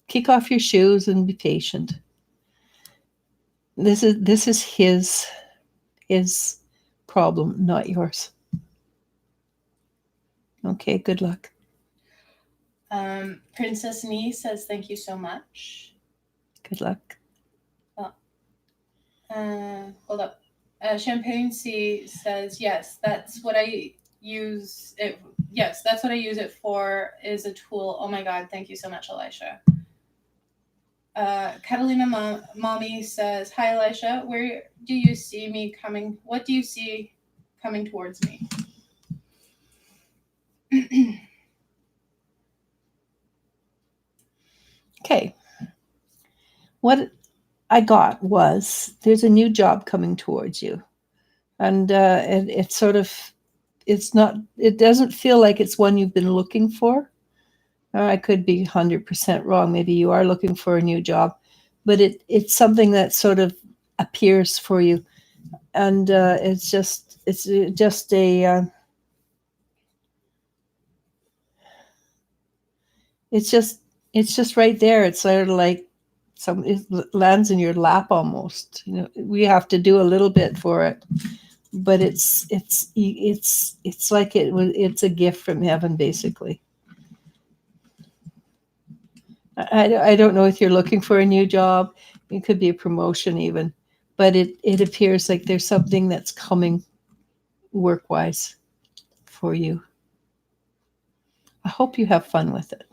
kick off your shoes and be patient. This is his problem, not yours. Okay, good luck. Princess Nee says, "Thank you so much." Good luck. Hold up. Champagne C says, "Yes, that's what I use it. Yes, that's what I use it for. Is a tool. Oh my God, thank you so much, Elisha." Catalina Mommy says, "Hi, Elisha. Where do you see me coming? What do you see coming towards me?" Okay. What I got was there's a new job coming towards you, and it sort of it doesn't feel like it's one you've been looking for. I could be 100% wrong. Maybe you are looking for a new job, but it's something that sort of appears for you, and it's just a it's just it's just right there. It's sort of like it lands in your lap almost. We have to do a little bit for it, but it's like it's a gift from heaven, basically. I don't know if you're looking for a new job. It could be a promotion even, but it appears like there's something that's coming work-wise for you. I hope you have fun with it.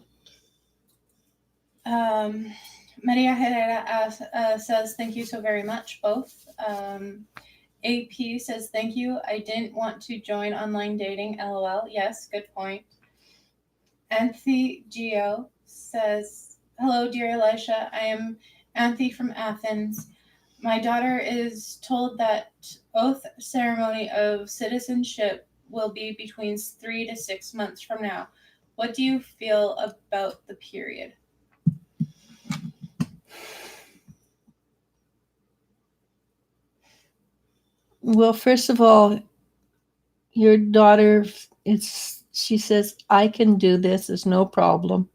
Maria Herrera says, thank you so very much, both. AP says, thank you. I didn't want to join online dating, LOL. Yes, good point. Anthe Geo says, hello, dear Eliz-sha. I am Anthe from Athens. My daughter is told that oath ceremony of citizenship will be between 3 to 6 months from now. What do you feel about the period? Well, first of all, your daughter, she says, I can do this, there's no problem.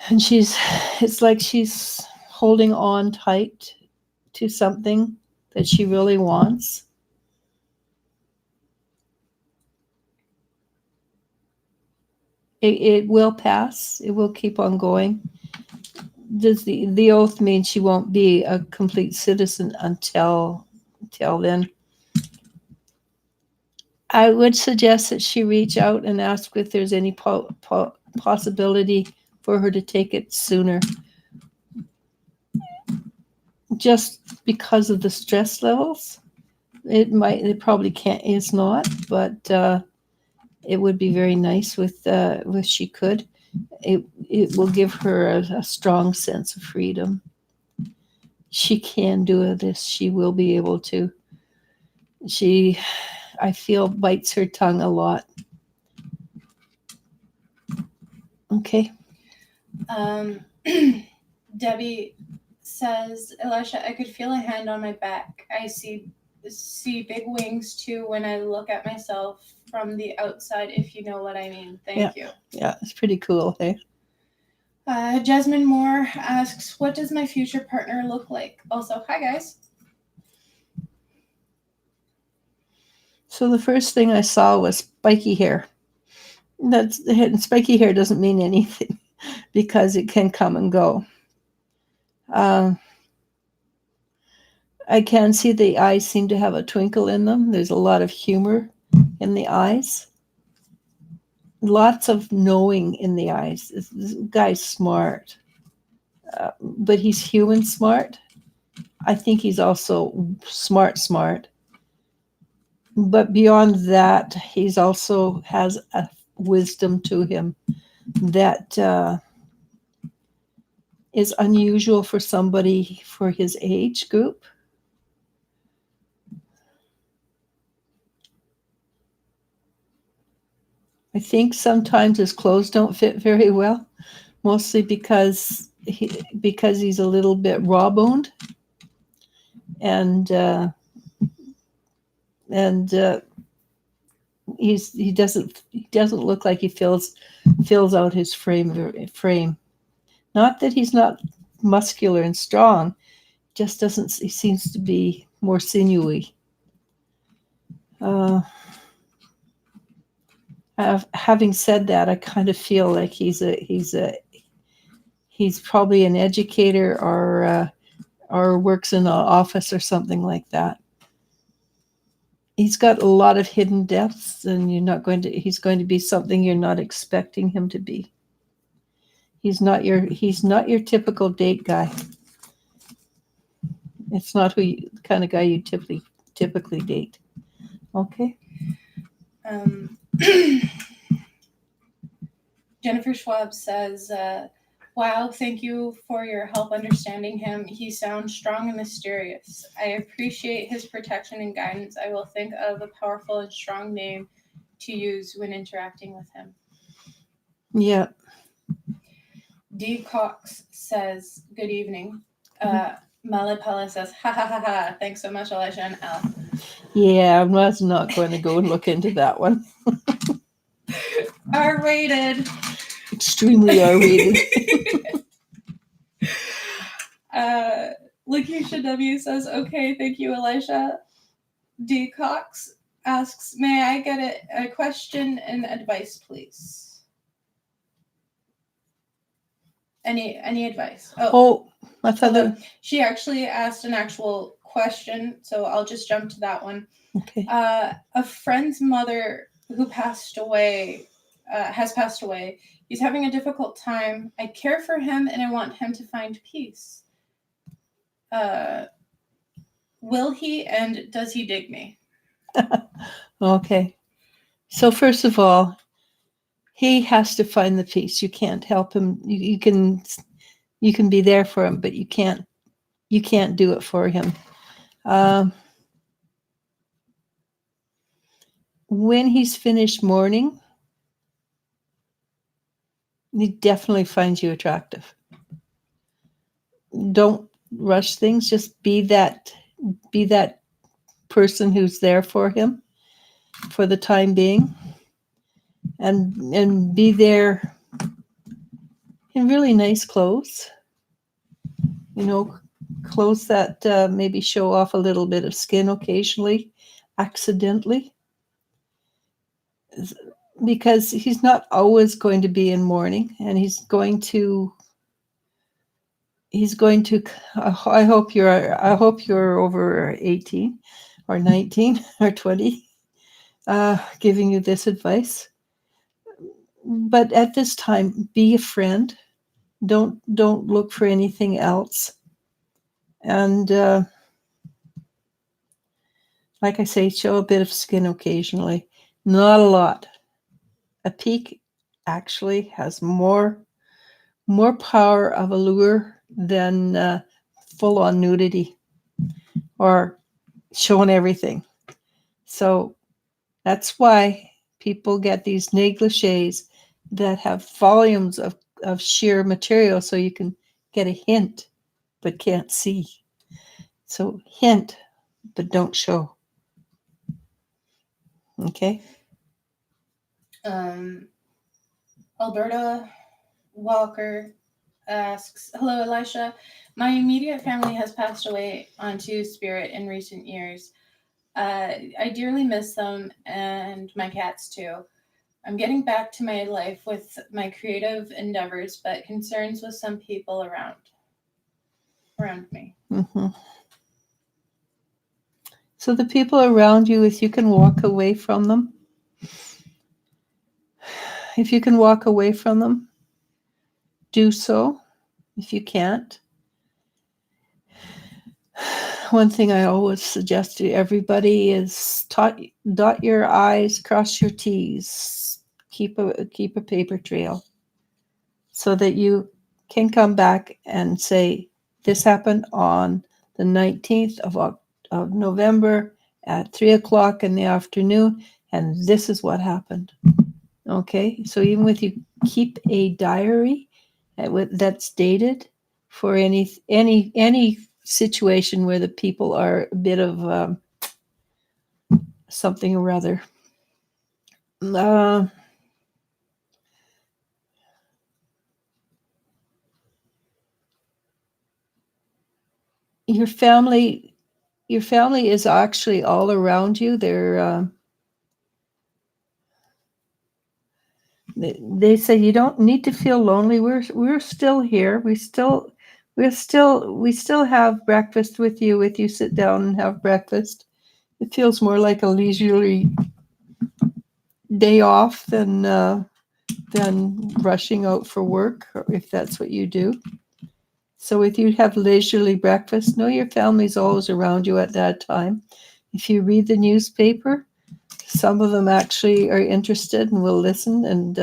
And it's like she's holding on tight to something that she really wants. It will pass. It will keep on going. Does the oath mean she won't be a complete citizen until then? I would suggest that she reach out and ask if there's any possibility for her to take it sooner. Just because of the stress levels, it probably can't. It's not, but it would be very nice if she could. It will give her a strong sense of freedom. She can do this. She will be able to. I feel, bites her tongue a lot. Okay. Debbie says, Eliz-sha, I could feel a hand on my back. I see big wings too when I look at myself from the outside, if you know what I mean. Thank you. Yeah, it's pretty cool, hey? Jasmine Moore asks, what does my future partner look like? Also, hi guys. So the first thing I saw was spiky hair. Spiky hair doesn't mean anything because it can come and go. I can see the eyes seem to have a twinkle in them. There's a lot of humor in the eyes. Lots of knowing in the eyes. This guy's smart, but he's human smart. I think he's also smart. But beyond that, he's also has a wisdom to him that is unusual for somebody for his age group. I think sometimes his clothes don't fit very well, mostly because he's a little bit raw-boned, and he doesn't look like he fills out his frame. Not that he's not muscular and strong, just doesn't. He seems to be more sinewy. Having said that, I kind of feel like he's probably an educator or works in an office or something like that. He's got a lot of hidden depths, and he's going to be something you're not expecting him to be. He's not your typical date guy. It's not the kind of guy you typically date. Okay. Jennifer Schwab says, wow, thank you for your help understanding him. He sounds strong and mysterious. I appreciate his protection and guidance. I will think of a powerful and strong name to use when interacting with him. Yeah. D. Cox says, good evening. Malipala says, ha ha ha ha. Thanks so much, Eliz-sha and Al. Yeah, I was not going to go and look into that one. R-rated. extremely R-rated. Lakeisha W says, okay, thank you, Eliz-sha. D. Cox asks, may I get a question and advice, please? Any advice? I thought that. She actually asked an actual question, so I'll just jump to that one. Okay. A friend's mother who passed away has passed away. He's having a difficult time. I care for him and I want him to find peace. Will he, and does he dig me? Okay. So first of all, he has to find the peace. You can't help him. You can be there for him, but you can't do it for him. When he's finished mourning, he definitely finds you attractive. Don't rush things. Just be that person who's there for him for the time being, and be there in really nice clothes. Clothes that maybe show off a little bit of skin occasionally, accidentally, because he's not always going to be in mourning, and he's going to. I hope you're over 18 or 19 or 20, giving you this advice. But at this time, be a friend. Don't look for anything else. And like I say, show a bit of skin occasionally. Not a lot. A peak actually has more power of allure than full-on nudity or showing everything. So that's why people get these negligés that have volumes of sheer material, so you can get a hint but can't see. So hint, but don't show. Okay? Alberta Walker asks, hello, Eliz-sha. My immediate family has passed away onto spirit in recent years. I dearly miss them and my cats too. I'm getting back to my life with my creative endeavors, but concerns with some people around me. Mm-hmm. So the people around you, if you can walk away from them, do so. If you can't, one thing I always suggest to everybody is dot your I's, cross your T's, keep a paper trail, so that you can come back and say, this happened on the 19th of November at 3:00 in the afternoon, and this is what happened. Okay, so even with you keep a diary that's dated for any situation where the people are a bit of something or other. Your family is actually all around you. They say you don't need to feel lonely. We're still here. We still have breakfast with you. If you sit down and have breakfast, it feels more like a leisurely day off than rushing out for work, or if that's what you do. So if you have leisurely breakfast, know your family's always around you at that time. If you read the newspaper, some of them actually are interested and will listen. And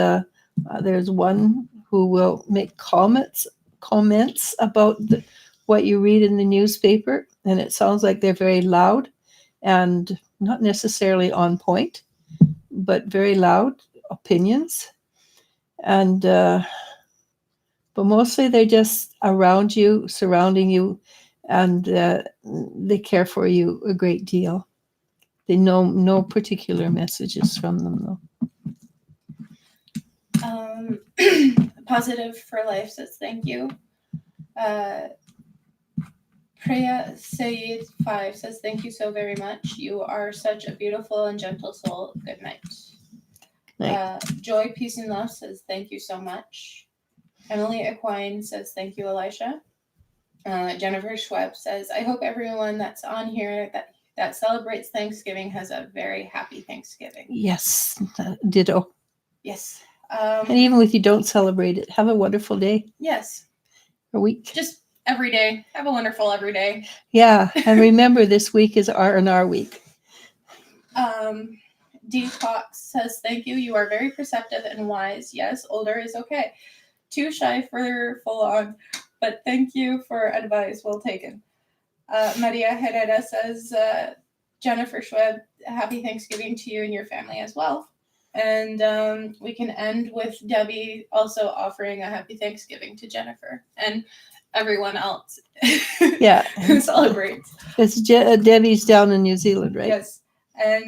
there's one who will make comments about what you read in the newspaper. And it sounds like they're very loud and not necessarily on point, but very loud opinions. And but mostly they're just around you, surrounding you, and they care for you a great deal. They know no particular messages from them, though. Positive for Life says thank you. Priya Sayed 5 says thank you so very much. You are such a beautiful and gentle soul. Good night. Joy, Peace, and Love says thank you so much. Emily Equine says thank you, Elisha. Jennifer Schweb says, I hope everyone that's on here that celebrates Thanksgiving has a very happy Thanksgiving. Yes, ditto. Yes. And even if you don't celebrate it, have a wonderful day Yes. or week. Just every day. Have a wonderful every day. Yeah, and remember this week is R&R week. D. Cox says, thank you. You are very perceptive and wise. Yes, older is okay. Too shy for full on, but thank you for advice. Well taken. Maria Herrera says, Jennifer Schweb, happy Thanksgiving to you and your family as well. And we can end with Debbie also offering a happy Thanksgiving to Jennifer and everyone else who celebrates. It's Debbie's down in New Zealand, right? Yes. And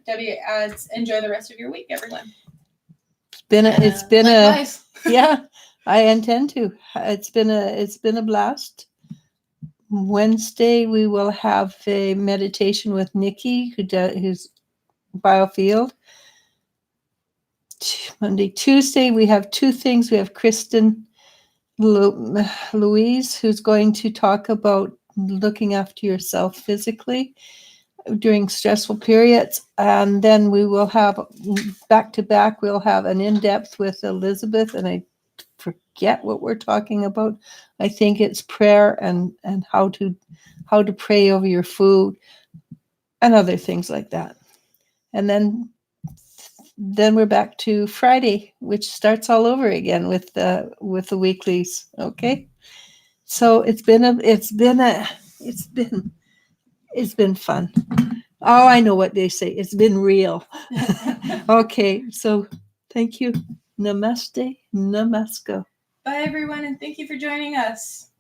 Debbie adds, enjoy the rest of your week, everyone. It's been likewise. Yeah, I intend to. It's been a blast. Wednesday we will have a meditation with Nikki, who's biofield. Monday, Tuesday we have two things. We have Kristen Louise, who's going to talk about looking after yourself physically during stressful periods. And then we will have back to back, we'll have an in-depth with Elizabeth, and I forget what we're talking about. I think it's prayer and how to pray over your food and other things like that. And then we're back to Friday, which starts all over again with the weeklies. Okay. So it's been fun. Oh, I know what they say. It's been real. Okay. So thank you. Namaste. Namasko. Bye, everyone, and thank you for joining us.